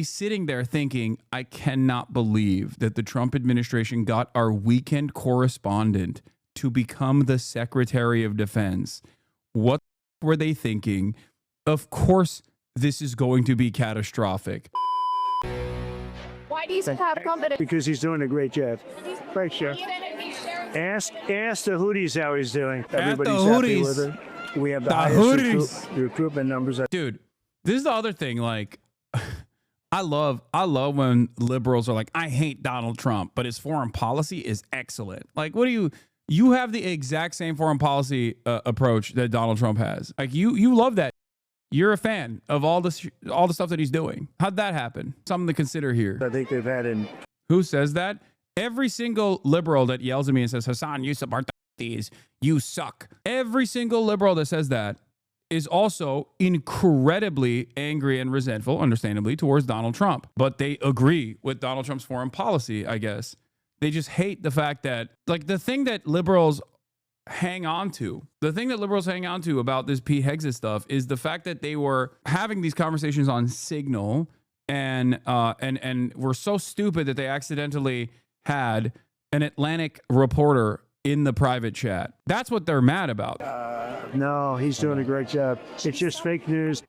he's sitting there thinking, I cannot believe that the Trump administration got our weekend correspondent to become the Secretary of Defense. What were they thinking? Of course, this is going to be catastrophic. Why do you have confidence? Because he's doing a great job. Great job. Ask the Houthis how he's doing. Everybody's happy with it. We have the highest recruitment numbers. Dude, this is the other thing. Like, I love when liberals are like, I hate Donald Trump, but his foreign policy is excellent. Like, what do you have the exact same foreign policy approach that Donald Trump has. Like, you love that. You're a fan of all the stuff that he's doing. How'd that happen? Something to consider here. I think they've had in. Who says that? Every single liberal that yells at me and says, Hasan, you support these, you suck. Every single liberal that says that is also incredibly angry and resentful, understandably, towards Donald Trump. But they agree with Donald Trump's foreign policy, I guess. They just hate the fact that, like, the thing that liberals hang on to about this Pete Hegseth stuff is the fact that they were having these conversations on Signal and were so stupid that they accidentally had an Atlantic reporter in the private chat. That's what they're mad about. No, he's doing a great job. It's just fake news.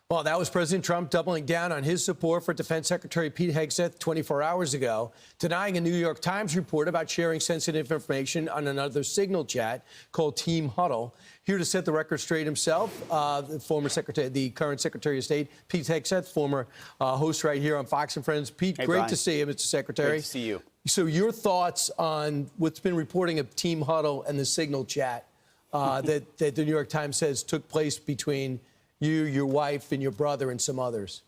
Well, that was President Trump doubling down on his support for Defense Secretary Pete Hegseth 24 hours ago, denying a New York Times report about sharing sensitive information on another Signal chat called Team Huddle. Here to set the record straight himself, the current Secretary of State, Pete Hegseth, former host right here on Fox and Friends. Pete, hey, great Brian. To see you, Mr. Secretary. Great to see you. So your thoughts on what's been reporting of Team Huddle and the Signal chat that the New York Times says took place between you, your wife, and your brother, and some others.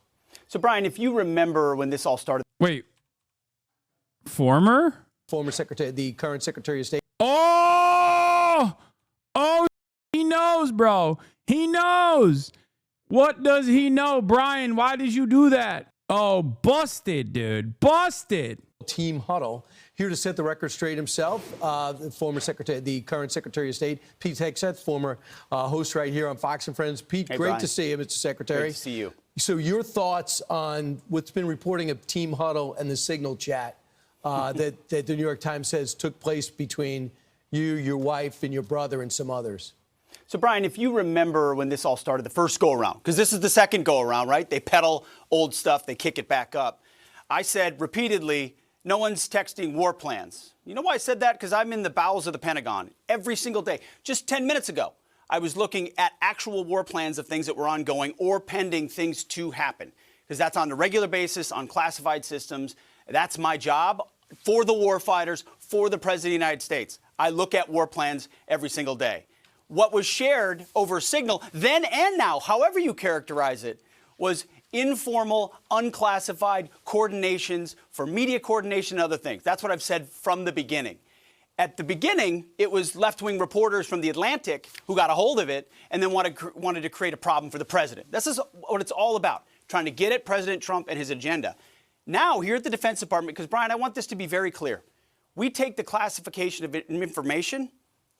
So, Brian, if you remember when this all started. Wait. Former Secretary, the current Secretary of State. Oh, he knows, bro. He knows. What does he know? Brian, why did you do that? Oh, busted, dude. Busted. Team Huddle. Here to set the record straight himself, the current Secretary of State, Pete Hegseth, former host right here on Fox and Friends. Pete, hey, great Brian. To see you, Mr. Secretary. Great to see you. So your thoughts on what's been reporting of Team Huddle and the Signal chat that the New York Times says took place between you, your wife, and your brother, and some others. So, Brian, if you remember when this all started, the first go-around, because this is the second go-around, right? They peddle old stuff, they kick it back up. I said repeatedly, no one's texting war plans. You know why I said that? Because I'm in the bowels of the Pentagon every single day. Just 10 minutes ago, I was looking at actual war plans of things that were ongoing or pending things to happen. Because that's on a regular basis on classified systems. That's my job for the war fighters, for the President of the United States. I look at war plans every single day. What was shared over Signal, then and now, however you characterize it, was informal, unclassified coordinations for media coordination and other things. That's what I've said from the beginning. At the beginning, it was left-wing reporters from The Atlantic who got a hold of it and then wanted to create a problem for the president. This is what it's all about, trying to get at President Trump and his agenda. Now, here at the Defense Department, because, Brian, I want this to be very clear. We take the classification of information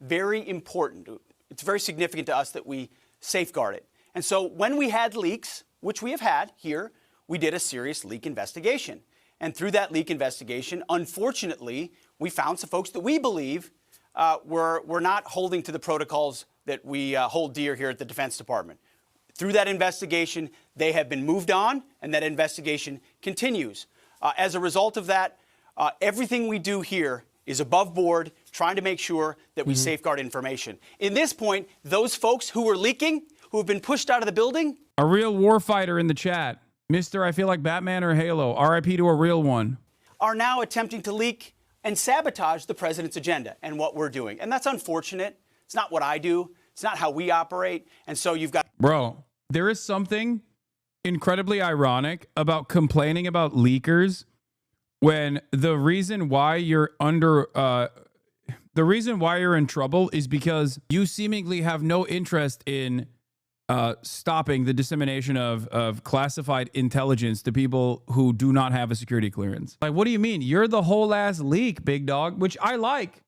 very important. It's very significant to us that we safeguard it. And so when we had leaks, which we have had here, we did a serious leak investigation. And through that leak investigation, unfortunately, we found some folks that we believe were not holding to the protocols that we hold dear here at the Defense Department. Through that investigation, they have been moved on, and that investigation continues. As a result of that, everything we do here is above board, trying to make sure that we safeguard information. In this point, those folks who were leaking, who have been pushed out of the building. A real warfighter in the chat. Mr. I feel like Batman or Halo. RIP to a real one. Are now attempting to leak and sabotage the president's agenda and what we're doing. And that's unfortunate. It's not what I do. It's not how we operate. And so you've got... Bro, there is something incredibly ironic about complaining about leakers when the reason why you're in trouble is because you seemingly have no interest in stopping the dissemination of classified intelligence to people who do not have a security clearance. Like, what do you mean? You're the whole ass leak, big dog, which I like.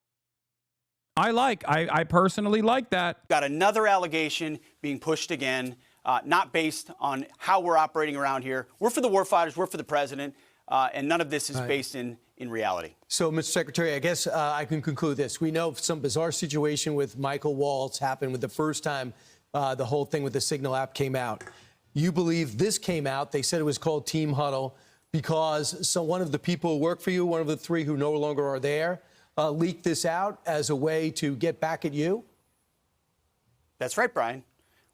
I personally like that. Got another allegation being pushed again not based on how we're operating around here. We're for the warfighters, we're for the president, and none of this is based in reality. So, Mr. Secretary, I guess I can conclude this. We know some bizarre situation with Michael Waltz happened with the first time the whole thing with the Signal app came out. You believe this came out, they said it was called Team Huddle, because one of the people who work for you, one of the three who no longer are there, leaked this out as a way to get back at you? That's right, Brian.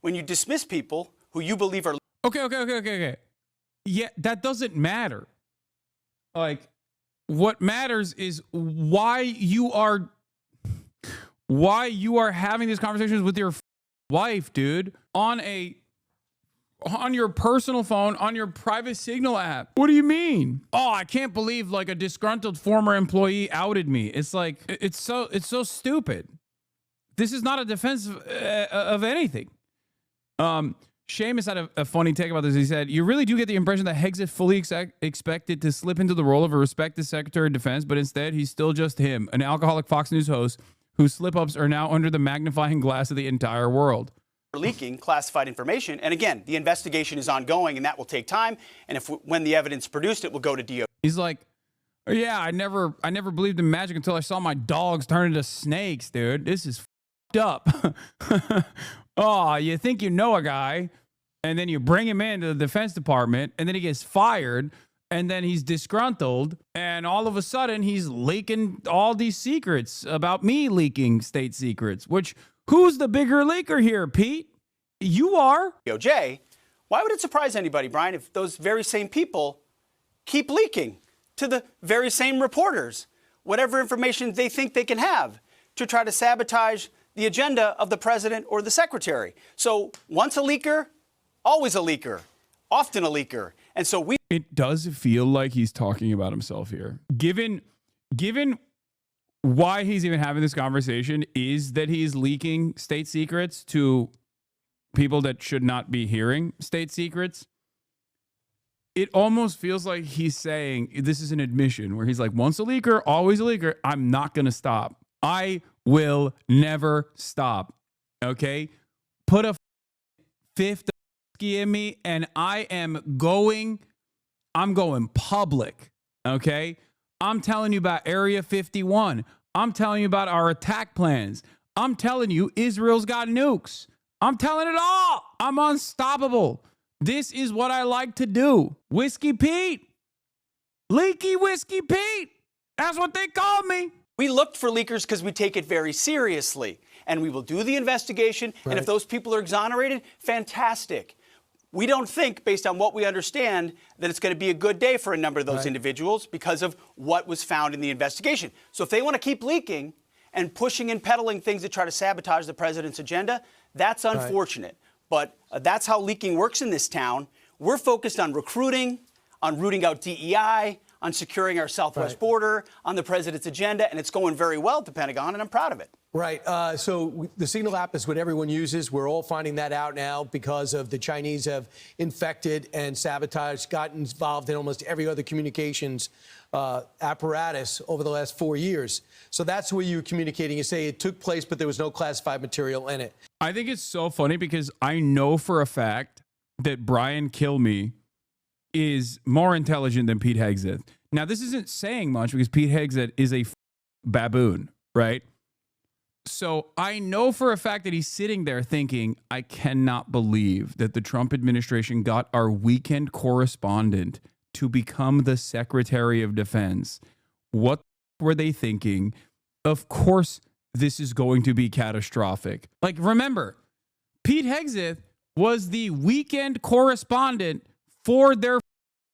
When you dismiss people who you believe are... Okay. Yeah, that doesn't matter. Like, what matters is why you are having these conversations with your wife, dude, on your personal phone, on your private Signal app. What do you mean? Oh, I can't believe like a disgruntled former employee outed me. It's like, it's so stupid. This is not a defense of anything. Seamus had a funny take about this. He said, you really do get the impression that Hegseth fully expected to slip into the role of a respected Secretary of Defense, but instead he's still just him, an alcoholic Fox News host whose slip-ups are now under the magnifying glass of the entire world. Leaking classified information. And again, the investigation is ongoing and that will take time. And when the evidence produced, it will go to DOJ. He's like, yeah, I never believed in magic until I saw my dogs turn into snakes, dude. This is f***ed up. Oh, you think you know a guy, and then you bring him into the Defense Department, and then he gets fired, and then he's disgruntled, and all of a sudden he's leaking all these secrets about me leaking state secrets, which... Who's the bigger leaker here, Pete? You are. DOJ. Why would it surprise anybody, Brian, if those very same people keep leaking to the very same reporters whatever information they think they can have to try to sabotage the agenda of the president or the secretary? So once a leaker, always a leaker, often a leaker. And so It does feel like he's talking about himself here. Given why he's even having this conversation is that he's leaking state secrets to people that should not be hearing state secrets. It almost feels like he's saying this is an admission where he's like, once a leaker, always a leaker. I'm not going to stop. I will never stop. Okay. Put a fifth whiskey in me and I'm going public. Okay. I'm telling you about Area 51. I'm telling you about our attack plans. I'm telling you Israel's got nukes. I'm telling it all. I'm unstoppable. This is what I like to do. Whiskey Pete. Leaky Whiskey Pete. That's what they called me. We looked for leakers because we take it very seriously. And we will do the investigation. Right. And if those people are exonerated, fantastic. We don't think, based on what we understand, that it's going to be a good day for a number of those individuals because of what was found in the investigation. So if they want to keep leaking and pushing and peddling things that try to sabotage the president's agenda, that's unfortunate. But that's how leaking works in this town. We're focused on recruiting, on rooting out DEI, on securing our southwest border, on the president's agenda, and it's going very well at the Pentagon, and I'm proud of it. Right. So the Signal app is what everyone uses. We're all finding that out now because of the Chinese have infected and sabotaged, gotten involved in almost every other communications apparatus over the last 4 years. So that's where you're communicating. You say it took place, but there was no classified material in it. I think it's so funny because I know for a fact that Brian Kilmeade is more intelligent than Pete Hegseth. Now, this isn't saying much because Pete Hegseth is a baboon, right? So I know for a fact that he's sitting there thinking, I cannot believe that the Trump administration got our weekend correspondent to become the Secretary of Defense. What were they thinking? Of course, this is going to be catastrophic. Like, remember, Pete Hegseth was the weekend correspondent for their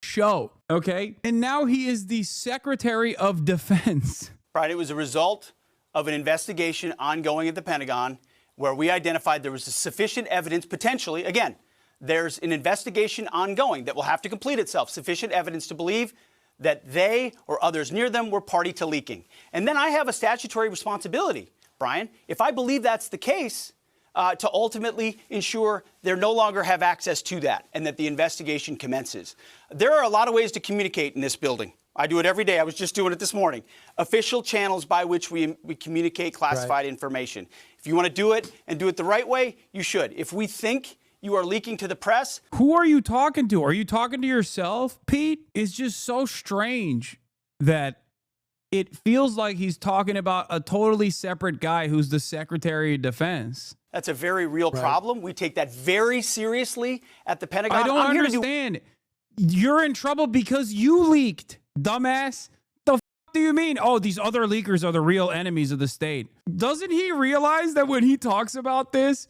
show, okay? And now he is the Secretary of Defense. Right, it was a result of an investigation ongoing at the Pentagon where we identified there was sufficient evidence, potentially, again, there's an investigation ongoing that will have to complete itself, sufficient evidence to believe that they or others near them were party to leaking. And then I have a statutory responsibility, Brian, if I believe that's the case, to ultimately ensure they no longer have access to that and that the investigation commences. There are a lot of ways to communicate in this building. I do it every day. I was just doing it this morning. Official channels by which we communicate classified information. If you want to do it and do it the right way, you should. If we think You are leaking to the press. Who are you talking to? Are you talking to yourself, Pete? It's just so strange that it feels like he's talking about a totally separate guy who's the Secretary of Defense. That's a very real problem. We take that very seriously at the Pentagon. I don't understand. You're in trouble because you leaked, dumbass. The f do you mean? Oh, these other leakers are the real enemies of the state. Doesn't he realize that when he talks about this,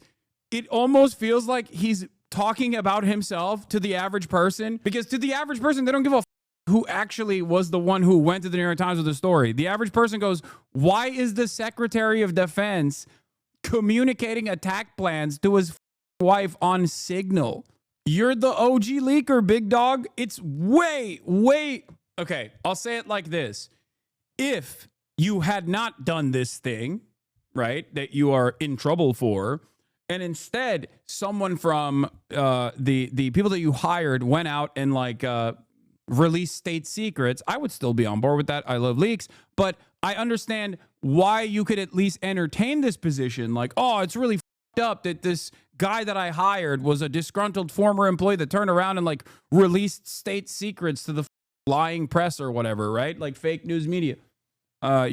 it almost feels like he's talking about himself to the average person? Because to the average person, they don't give a f who actually was the one who went to the New York Times with the story. The average person goes, why is the Secretary of Defense communicating attack plans to his wife on Signal? You're the OG leaker, big dog. It's way. Okay, I'll say it like this. If you had not done this thing, right, that you are in trouble for, and instead someone from the people that you hired went out and like released state secrets, I would still be on board with that. I love leaks, but I understand why you could at least entertain this position. Like, oh, it's really f***ed up that this guy that I hired was a disgruntled former employee that turned around and like released state secrets to the lying press or whatever, right? Like fake news media. But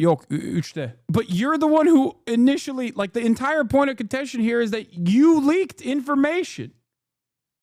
you're the one who initially, like, the entire point of contention here is that you leaked information.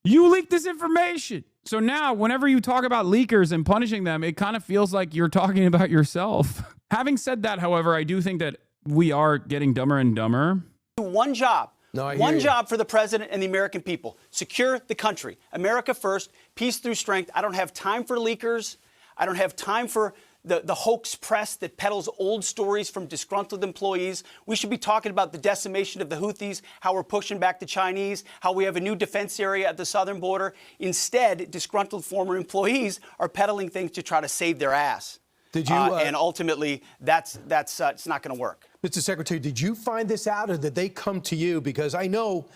You leaked this information. So now whenever you talk about leakers and punishing them, it kind of feels like you're talking about yourself. Having said that, however, I do think that we are getting dumber and dumber. One job. One job for the president and the American people. Secure the country. America first. Peace through strength. I don't have time for leakers. I don't have time for the hoax press that peddles old stories from disgruntled employees. We should be talking about the decimation of the Houthis, how we're pushing back the Chinese, how we have a new defense area at the southern border. Instead, disgruntled former employees are peddling things to try to save their ass. Did you? And ultimately, that's it's not going to work. Mr. Secretary, did you find this out, or did they come to you? Because I know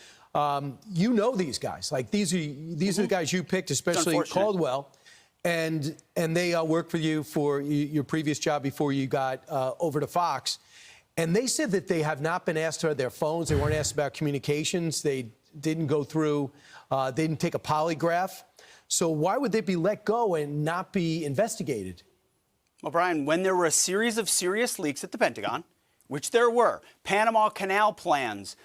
you know these guys. Like these are the guys you picked, especially Caldwell. And they worked for you for your previous job before you got over to Fox. And they said that they have not been asked to their phones. They weren't asked about communications. They didn't go through, they didn't take a polygraph. So why would they be let go and not be investigated? Well, Brian, when there were a series of serious leaks at the Pentagon, which there were, Panama Canal plans,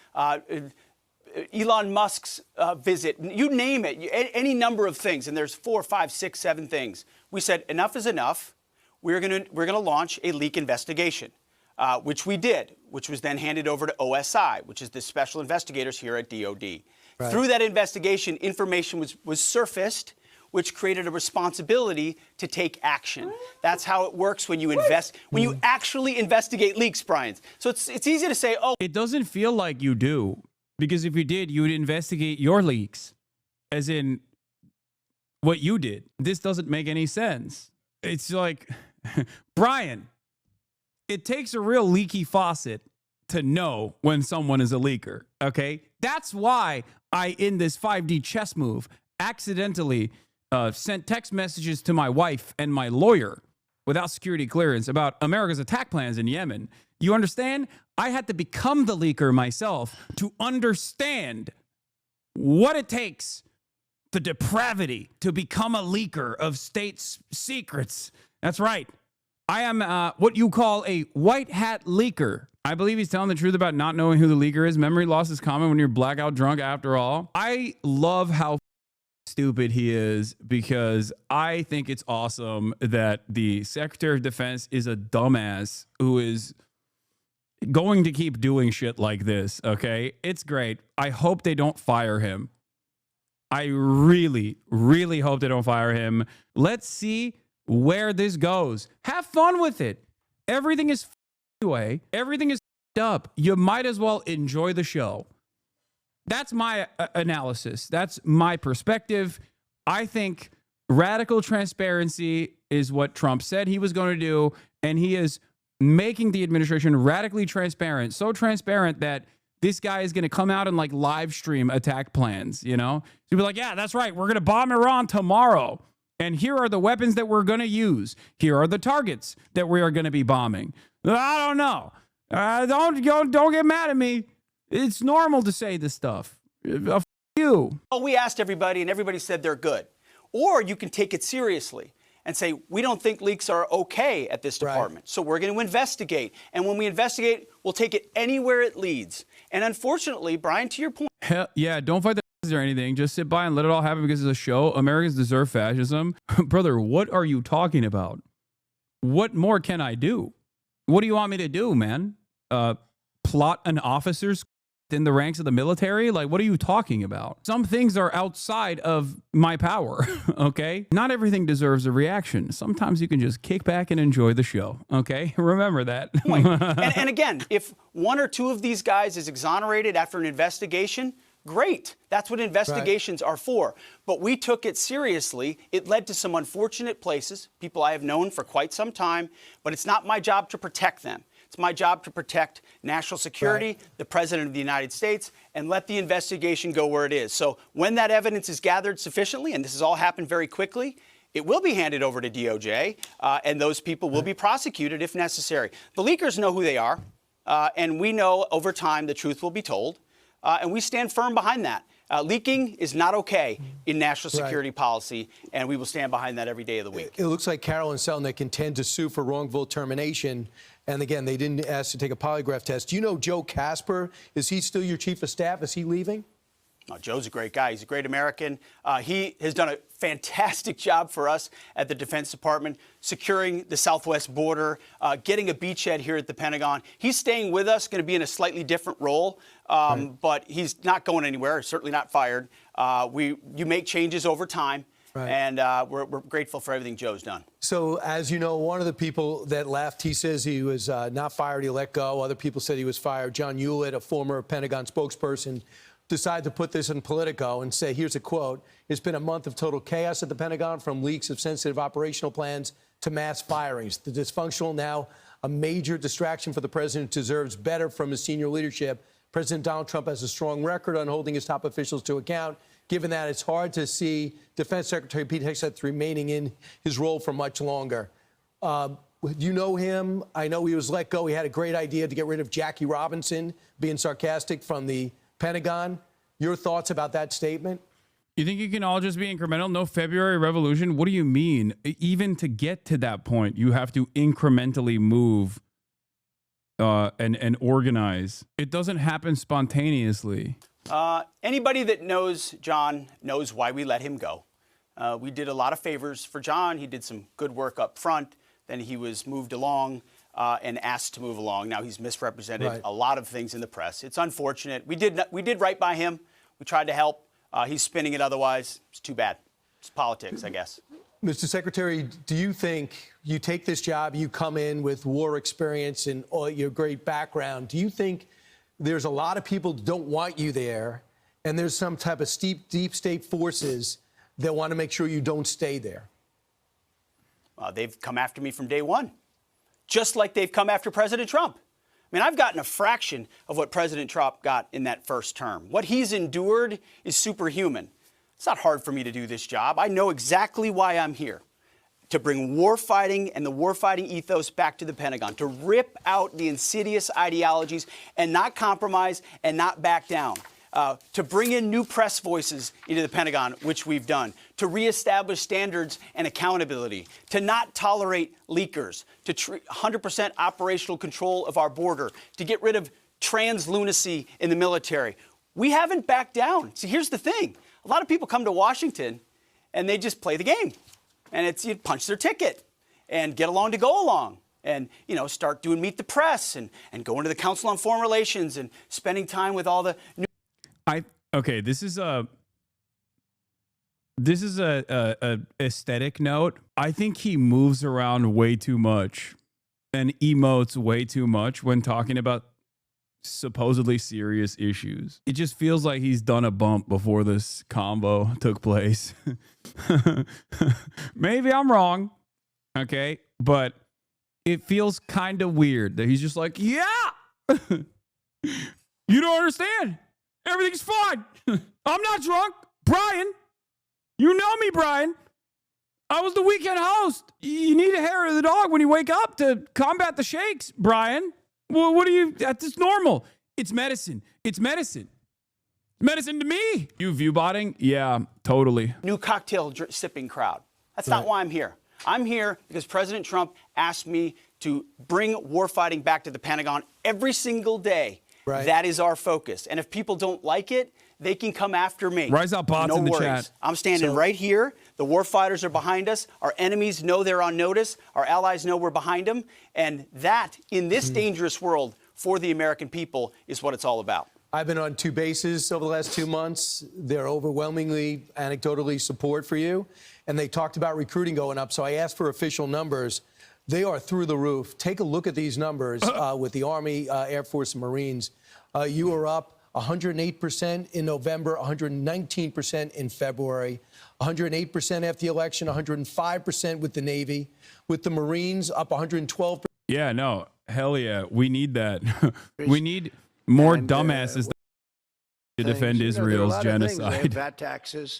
Elon Musk's visit, you name it, any number of things, and there's 4, 5, 6, 7 things. We said enough is enough. We're gonna launch a leak investigation, which we did, which was then handed over to OSI, which is the special investigators here at DOD. Right. Through that investigation, information was surfaced, which created a responsibility to take action. That's how it works when you when you actually investigate leaks, Brian. So it's easy to say, oh. It doesn't feel like you do. Because if you did, you would investigate your leaks, as in what you did. This doesn't make any sense. It's like, Brian, it takes a real leaky faucet to know when someone is a leaker, okay? That's why I, in this 5D chess move, accidentally sent text messages to my wife and my lawyer without security clearance about America's attack plans in Yemen. You understand? I had to become the leaker myself to understand what it takes, the depravity, to become a leaker of state's secrets. That's right. I am what you call a white hat leaker. I believe he's telling the truth about not knowing who the leaker is. Memory loss is common when you're blackout drunk after all. I love how stupid he is, because I think it's awesome that the Secretary of Defense is a dumbass who is going to keep doing shit like this, okay? It's great. I hope they don't fire him. I really, really hope they don't fire him. Let's see where this goes. Have fun with it. Everything is away. Everything is up. You might as well enjoy the show. That's my analysis. That's my perspective. I think radical transparency is what Trump said he was going to do, and he is making the administration radically transparent, so transparent that this guy is going to come out and like live stream attack plans, you know? So be like, yeah, that's right. We're going to bomb Iran tomorrow. And here are the weapons that we're going to use. Here are the targets that we are going to be bombing. I don't know. Don't get mad at me. It's normal to say this stuff. A you. Well, we asked everybody, and everybody said they're good. Or you can take it seriously and say, we don't think leaks are okay at this department, so we're going to investigate. And when we investigate, we'll take it anywhere it leads. And unfortunately, Brian, to your point. Hell, yeah, don't fight the or anything. Just sit by and let it all happen because it's a show. Americans deserve fascism. Brother, what are you talking about? What more can I do? What do you want me to do, man? Plot an officer's in the ranks of the military? Like, what are you talking about? Some things are outside of my power, okay? Not everything deserves a reaction. Sometimes you can just kick back and enjoy the show, okay? Remember that. and again, if one or two of these guys is exonerated after an investigation, great. That's what investigations are for. But we took it seriously. It led to some unfortunate places, people I have known for quite some time, but it's not my job to protect them. It's my job to protect national security, the President of the United States, and let the investigation go where it is. So when that evidence is gathered sufficiently, and this has all happened very quickly, it will be handed over to DOJ, and those people will be prosecuted if necessary. The leakers know who they are, and we know over time the truth will be told, and we stand firm behind that. Leaking is not okay in national security policy, and we will stand behind that every day of the week. It looks like Carol and Selnick intend to sue for wrongful termination. And again, they didn't ask to take a polygraph test. Do you know Joe Casper? Is he still your chief of staff? Is he leaving? Oh, Joe's a great guy. He's a great American. He has done a fantastic job for us at the Defense Department, securing the southwest border, getting a beachhead here at the Pentagon. He's staying with us, going to be in a slightly different role, but he's not going anywhere, certainly not fired. You make changes over time. And we're grateful for everything Joe's done. So, as you know, one of the people that left, he says he was not fired, he let go. Other people said he was fired. John Hewlett, a former Pentagon spokesperson, decided to put this in Politico and say, here's a quote, "It's been a month of total chaos at the Pentagon, from leaks of sensitive operational plans to mass firings. The dysfunctional, now a major distraction for the president, deserves better from his senior leadership. President Donald Trump has a strong record on holding his top officials to account. Given that, it's hard to see Defense Secretary Pete Hegseth remaining in his role for much longer." You know him. I know he was let go. He had a great idea to get rid of Jackie Robinson, being sarcastic, from the Pentagon. Your thoughts about that statement? You think you can all just be incremental? No February Revolution? What do you mean? Even to get to that point, you have to incrementally move and organize. It doesn't happen spontaneously. Anybody that knows John knows why we let him go. We did a lot of favors for John. He did some good work up front. Then he was moved along and asked to move along. Now he's misrepresented a lot of things in the press. It's unfortunate. We did right by him. We tried to help. He's spinning it otherwise. It's too bad. It's politics, I guess. Mr. Secretary, do you think you take this job, you come in with war experience and all your great background, do you think there's a lot of people who don't want you there, and there's some type of deep state forces that want to make sure you don't stay there? They've come after me from day one, just like they've come after President Trump. I mean, I've gotten a fraction of what President Trump got in that first term. What he's endured is superhuman. It's not hard for me to do this job. I know exactly why I'm here. To bring war fighting and the war fighting ethos back to the Pentagon, to rip out the insidious ideologies and not compromise and not back down, to bring in new press voices into the Pentagon, which we've done, to reestablish standards and accountability, to not tolerate leakers, to 100% operational control of our border, to get rid of trans lunacy in the military. We haven't backed down. See, here's the thing. A lot of people come to Washington and they just play the game. And it's, you punch their ticket and get along to go along and, you know, start doing Meet the Press and going to the Council on Foreign Relations and spending time with all the new. Okay, this is a aesthetic note. I think he moves around way too much and emotes way too much when talking about supposedly serious issues. It just feels like he's done a bump before this combo took place. Maybe I'm wrong, okay? But it feels kind of weird that he's just like, yeah, you don't understand. Everything's fine. I'm not drunk. Brian, you know me, Brian. I was the weekend host. You need a hair of the dog when you wake up to combat the shakes, Brian. Well, what are you? That's normal. It's medicine. It's medicine. Medicine to me. You view botting? Yeah, totally. New cocktail sipping crowd. That's not why I'm here. I'm here because President Trump asked me to bring warfighting back to the Pentagon every single day. Right. That is our focus. And if people don't like it, they can come after me. Rise up, bots no in the worries. chat. I'm standing right here. The warfighters are behind us. Our enemies know they're on notice. Our allies know we're behind them. And that, in this dangerous world, for the American people, is what it's all about. I've been on 2 bases over the last 2 months. They're overwhelmingly, anecdotally support for you. And they talked about recruiting going up. So I asked for official numbers. They are through the roof. Take a look at these numbers with the Army, Air Force, and Marines. You are up 108% in November, 119% in February, 108% after the election, 105% with the Navy. With the Marines, up 112%. Yeah, no, hell yeah. We need that. We need more dumbasses to defend Israel's genocide. VAT taxes.